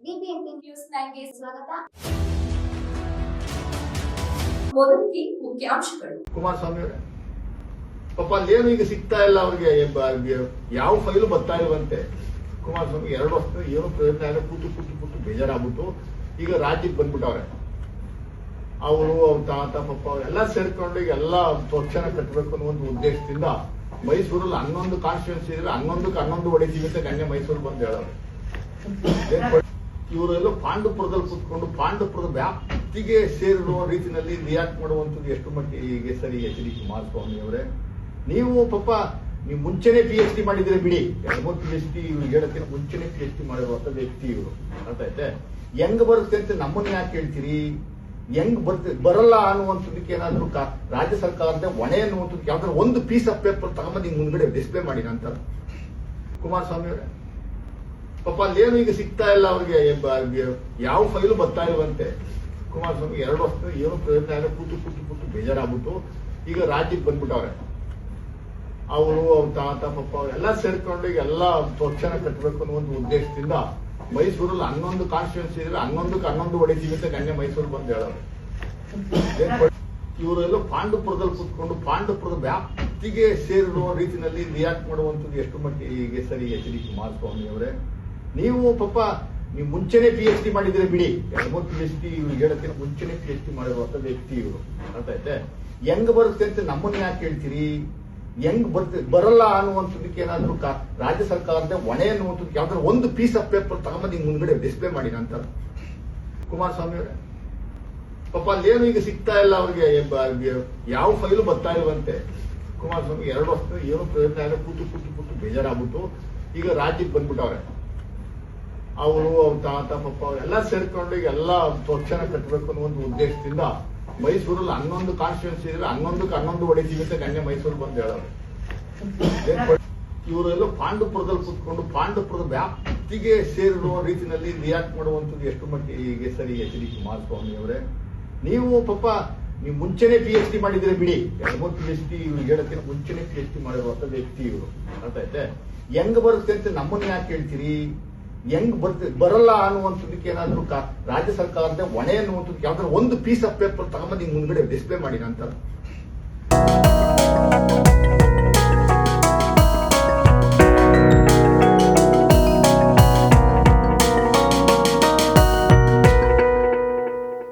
BBMP news 9ಗೆ ಸ್ವಾಗತ. ಮೊದಲಿಗೆ ಮುಖ್ಯಾಂಶಗಳು. ಕುಮಾರಸ್ವಾಮಿ ಅವರೇ ಪಾಪ ಅಲ್ಲೇನು ಈಗ ಸಿಗ್ತಾ ಇಲ್ಲ ಅವ್ರಿಗೆ, ಯಾವ ಫೈಲು ಬರ್ತಾ ಇಲ್ವಂತೆ. ಕುಮಾರಸ್ವಾಮಿ 2 ವರ್ಷ ಏನು ಪ್ರಯತ್ನ ಇಲ್ಲ, ಕೂತು ಬೇಜಾರಾಗ್ಬಿಟ್ಟು ಈಗ ರಾಜ್ಯಕ್ಕೆ ಬಂದ್ಬಿಟ್ಟವ್ರೆ. ಅವರು ಅವ್ರ ತಾತ ಪಪ್ಪ ಅವರೆಲ್ಲ ಸೇರ್ಕೊಂಡು ಈಗ ಎಲ್ಲ ಪಕ್ಷನ ಕಟ್ಟಬೇಕು ಅನ್ನೋ ಒಂದು ಉದ್ದೇಶದಿಂದ ಮೈಸೂರಲ್ಲಿ 11 ಕಾನ್ಸ್ಟಿಟ್ಯೂನ್ಸಿ ಇದ್ರೆ 11 ಹೊಡಿತೀವಿ ಅಂತ ನೆನ್ನೆ ಮೈಸೂರು ಬಂದು ಹೇಳೋರು. ಇವರೆಲ್ಲ ಪಾಂಡುಪುರದಲ್ಲಿ ಕೂತ್ಕೊಂಡು ಪಾಂಡುಪುರದ ವ್ಯಾಪ್ತಿಗೆ ಸೇರಿರುವ ರೀತಿಯಲ್ಲಿ ರಿಯಾಕ್ಟ್ ಮಾಡುವಂಥದ್ದು ಎಷ್ಟು ಮಟ್ಟಿಗೆ ಸರಿ? ಎಚ್ ಡಿ ಕುಮಾರಸ್ವಾಮಿ ಅವರೇ, ನೀವು ಪಾಪ ನೀವು ಮುಂಚೆನೆ PhD ಮಾಡಿದ್ರೆ ಬಿಡಿ, 2-3 PhD ಇವ್ರು ಹೇಳಕ್ಕಿಂತ ಮುಂಚೆನೆ PhD ಮಾಡಿರುವಂತ ವ್ಯಕ್ತಿ ಇವರು. ಅರ್ಥ ಆಯ್ತೆ? ಹೆಂಗ್ ಬರುತ್ತೆ ಅಂತ ನಮ್ಮನ್ನ ಯಾಕೆ ಹೇಳ್ತೀರಿ? ಹೆಂಗ್ ಬರಲ್ಲ ಅನ್ನುವಂಥದ್ದಕ್ಕೆ ಏನಾದ್ರು ರಾಜ್ಯ ಸರ್ಕಾರದ ಹೊಣೆ ಅನ್ನುವಂಥದ್ದು ಯಾವ್ದಾದ್ರು ಒಂದು ಪೀಸ್ ಆಫ್ ಪೇಪರ್ ತಗೊಂಬಂದು ಹಿಂಗ್ ಮುಂದ್ಗಡೆ ಡಿಸ್ಪ್ಲೇ ಮಾಡಿ ನಂತರ. ಕುಮಾರಸ್ವಾಮಿ ಅವರೇ ಪಾಪ ಅಲ್ಲೇನು ಈಗ ಸಿಗ್ತಾ ಇಲ್ಲ ಅವ್ರಿಗೆ, ಯಾವ ಫೈಲು ಬರ್ತಾ ಇಲ್ವಂತೆ. ಕುಮಾರಸ್ವಾಮಿ 2 ವರ್ಷ ಏನು ಪ್ರಯತ್ನ ಇಲ್ಲ, ಕೂತು ಬೇಜಾರಾಗ್ಬಿಟ್ಟು ಈಗ ರಾಜ್ಯಕ್ಕೆ ಬಂದ್ಬಿಟ್ಟವ್ರೆ. ಅವರು ಅವ್ರ ತಾತ ಪಪ್ಪ ಅವರೆಲ್ಲ ಸೇರ್ಕೊಂಡು ಈಗ ಎಲ್ಲ ಪಕ್ಷನ ಕಟ್ಟಬೇಕು ಅನ್ನೋ ಒಂದು ಉದ್ದೇಶದಿಂದ ಮೈಸೂರಲ್ಲಿ 11 ಕಾನ್ಸ್ಟಿಟ್ಯೂನ್ಸಿ ಇದ್ರೆ 11 ಹೊಡಿತೀವಿ ಅಂತ ನೆನ್ನೆ ಮೈಸೂರು ಬಂದು ಹೇಳೋರು. ಇವರೆಲ್ಲ ಪಾಂಡುಪುರದಲ್ಲಿ ಕೂತ್ಕೊಂಡು ಪಾಂಡುಪುರದ ವ್ಯಾಪ್ತಿಗೆ ಸೇರಿರುವ ರೀತಿಯಲ್ಲಿ ರಿಯಾಕ್ಟ್ ಮಾಡುವಂಥದ್ದು ಎಷ್ಟು ಮಟ್ಟಿಗೆ ಸರಿ? ಎಚ್ ಡಿ ಕುಮಾರಸ್ವಾಮಿ ಅವರೇ, ನೀವು ಪಾಪ ನೀವು ಮುಂಚೆನೆ PhD ಮಾಡಿದ್ರೆ ಬಿಡಿ, 2-3 PhD ಇವ್ರು ಹೇಳಕ್ಕಿಂತ ಮುಂಚೆನೆ PhD ಮಾಡಿರುವಂತ ವ್ಯಕ್ತಿ ಇವರು. ಅರ್ಥ ಆಯ್ತೆ? ಹೆಂಗ್ ಬರುತ್ತೆ ಅಂತ ನಮ್ಮನ್ನ ಯಾಕೆ ಹೇಳ್ತೀರಿ? ಹೆಂಗ್ ಬರಲ್ಲ ಅನ್ನುವಂಥದ್ದಕ್ಕೆ ಏನಾದ್ರು ರಾಜ್ಯ ಸರ್ಕಾರದ ಹೊಣೆ ಅನ್ನುವಂಥದ್ದು ಯಾವ್ದಾದ್ರು ಒಂದು ಪೀಸ್ ಆಫ್ ಪೇಪರ್ ತಗೊಂಬಂದು ಹಿಂಗ್ ಮುಂದ್ಗಡೆ ಡಿಸ್ಪ್ಲೇ ಮಾಡಿ ನಂತರ. ಕುಮಾರಸ್ವಾಮಿ ಅವರೇ ಪಾಪ ಅಲ್ಲೇನು ಈಗ ಸಿಗ್ತಾ ಇಲ್ಲ ಅವ್ರಿಗೆ, ಯಾವ ಫೈಲು ಬರ್ತಾ ಇಲ್ವಂತೆ. ಕುಮಾರಸ್ವಾಮಿ 2 ವರ್ಷ ಏನು ಪ್ರಯತ್ನ ಇಲ್ಲ, ಕೂತು ಬೇಜಾರಾಗ್ಬಿಟ್ಟು ಈಗ ರಾಜ್ಯಕ್ಕೆ ಬಂದ್ಬಿಟ್ಟವ್ರೆ. ಅವರು ಅವ್ರ ತಾತ ಪಪ್ಪ ಅವರೆಲ್ಲ ಸೇರ್ಕೊಂಡು ಈಗ ಎಲ್ಲ ಪಕ್ಷನ ಕಟ್ಟಬೇಕು ಅನ್ನೋ ಒಂದು ಉದ್ದೇಶದಿಂದ ಮೈಸೂರಲ್ಲಿ 11 ಕಾನ್ಸ್ಟಿಟ್ಯೂನ್ಸಿ ಇದ್ರೆ 11 ಹೊಡಿತೀವಿ ಅಂತ ನೆನ್ನೆ ಮೈಸೂರು ಬಂದು ಹೇಳೋರು. ಇವರೆಲ್ಲ ಪಾಂಡುಪುರದಲ್ಲಿ ಕೂತ್ಕೊಂಡು ಪಾಂಡುಪುರದ ವ್ಯಾಪ್ತಿಗೆ ಸೇರಿರುವ ರೀತಿಯಲ್ಲಿ ರಿಯಾಕ್ಟ್ ಮಾಡುವಂಥದ್ದು ಎಷ್ಟು ಮಟ್ಟಿಗೆ ಸರಿ? ಎಚ್ ಡಿ ಕುಮಾರಸ್ವಾಮಿ ಅವರೇ, ನೀವು ಪಾಪ ನೀವು ಮುಂಚೆನೆ PhD ಮಾಡಿದ್ರೆ ಬಿಡಿ, 2-3 PhD ಇವ್ರು ಹೇಳಕ್ಕಿಂತ ಮುಂಚೆನೆ PhD ಮಾಡಿರುವಂತ ವ್ಯಕ್ತಿ ಇವರು. ಅರ್ಥ ಆಯ್ತೆ? ಹೆಂಗ್ ಬರುತ್ತೆ ಅಂತ ನಮ್ಮನ್ನ ಯಾಕೆ ಹೇಳ್ತೀರಿ? ಹೆಂಗ್ ಬರಲ್ಲ ಅನ್ನುವಂಥದ್ದಕ್ಕೆ ಏನಾದ್ರು ರಾಜ್ಯ ಸರ್ಕಾರದ ಹೊಣೆ ಅನ್ನುವಂಥದ್ದು ಯಾವ್ದಾದ್ರು ಒಂದು ಪೀಸ್ ಆಫ್ ಪೇಪರ್ ತಗೊಂಬಂದು ಹಿಂಗ್ ಮುಂದ್ಗಡೆ ಡಿಸ್ಪ್ಲೇ ಮಾಡಿ ನಂತರ.